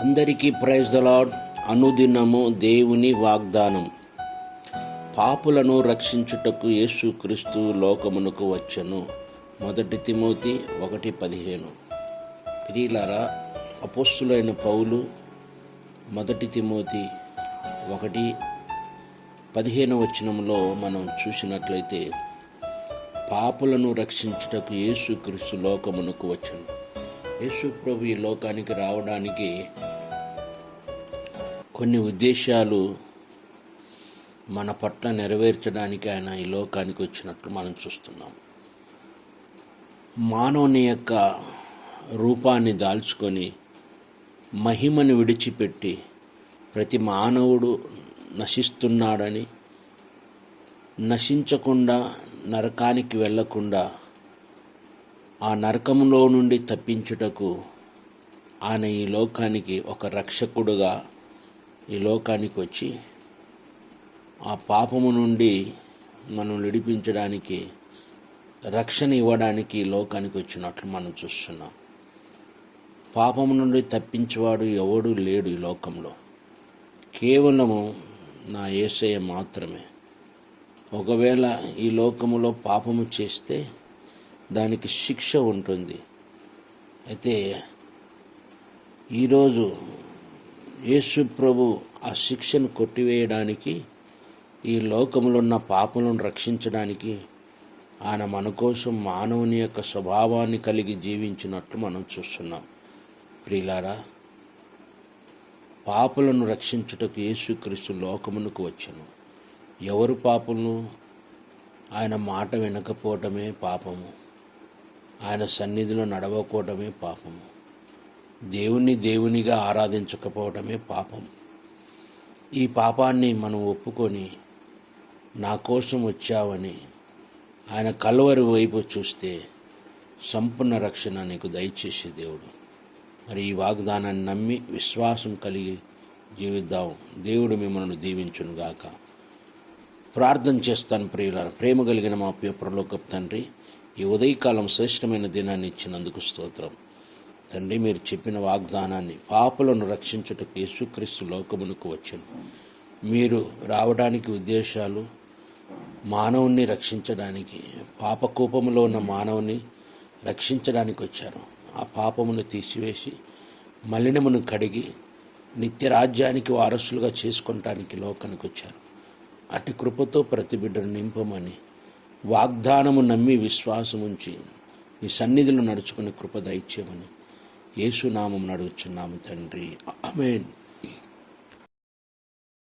అందరికీ praise the lord. అనుదినము దేవుని వాగ్దానం. పాపులను రక్షించుటకు యేసుక్రీస్తు లోకమునకు వచ్చెను. 1 తిమోతి 1:15. ప్రియులారా, అపోస్తులైన పౌలు 1 తిమోతి 1:15 మనం చూసినట్లయితే, పాపులను రక్షించుటకు యేసుక్రీస్తు లోకమునకు వచ్చెను. యేసు ప్రభు ఈ లోకానికి రావడానికి కొన్ని ఉద్దేశాలు మన పట్ల నెరవేర్చడానికి ఆయన ఈ లోకానికి వచ్చినట్లు మనం చూస్తున్నాం. మానవుని యొక్క రూపాన్ని దాల్చుకొని మహిమను విడిచిపెట్టి ప్రతి మానవుడు నశిస్తున్నాడని, నశించకుండా నరకానికి వెళ్ళకుండా ఆ నరకంలో నుండి తప్పించుటకు ఆయన ఈ లోకానికి ఒక రక్షకుడుగా ఈ లోకానికి వచ్చి ఆ పాపము నుండి మనం విడిపించడానికి, రక్షణ ఇవ్వడానికి ఈ లోకానికి వచ్చినట్లు మనం చూస్తున్నాం. పాపము నుండి తప్పించేవాడు ఎవడు లేడు ఈ లోకంలో, కేవలము నా యేసయ్య మాత్రమే. ఒకవేళ ఈ లోకములో పాపము చేస్తే దానికి శిక్ష ఉంటుంది. అయితే ఈరోజు యేసు ప్రభు ఆ శిక్షను కొట్టివేయడానికి, ఈ లోకములో ఉన్న పాపలను రక్షించడానికి ఆయన మన కోసం మానవుని యొక్క స్వభావాన్ని కలిగి జీవించినట్లు మనం చూస్తున్నాం. ప్రియులారా, పాపులను రక్షించుటకు యేసుక్రీస్తు లోకమునకు వచ్చెను. ఎవరు పాపులను? ఆయన మాట వినకపోవటమే పాపము, ఆయన సన్నిధిలో నడవకపోవటమే పాపము, దేవునిగా ఆరాధించకపోవటమే పాపం. ఈ పాపాన్ని మనం ఒప్పుకొని నా కోసం వచ్చావని ఆయన కల్వరి వైపు చూస్తే సంపూర్ణ రక్షణ నీకు దయచేసే దేవుడు. మరి ఈ వాగ్దానాన్ని నమ్మి విశ్వాసం కలిగి జీవిద్దాం. దేవుడు మిమ్మల్ని దీవించునుగాక. ప్రార్థన చేస్తాను. ప్రియులారా, ప్రేమ కలిగిన మా పరలోకపు తండ్రి, ఈ ఉదయకాలం శ్రేష్టమైన దినాన్ని ఇచ్చినందుకు స్తోత్రం. తండ్రి, మీరు చెప్పిన వాగ్దానాన్ని, పాపులను రక్షించుటకు యేసుక్రీస్తు లోకమునకు వచ్చెను. మీరు రావడానికి ఉద్దేశాలు మానవుణ్ణి రక్షించడానికి, పాపకూపములో ఉన్న మానవుని రక్షించడానికి వచ్చారు. ఆ పాపమును తీసివేసి మలినమును కడిగి నిత్య రాజ్యానికి వారసులుగా చేసుకొనటానికి లోకానికి వచ్చారు. అటు కృపతో ప్రతి బిడ్డను నింపమని, వాగ్దానము నమ్మి విశ్వాసముంచి నీ సన్నిధిలో నడుచుకుని కృప దయచేయమని యేసు నామమున అడుగుచున్నాము తండ్రి. ఆమేన్.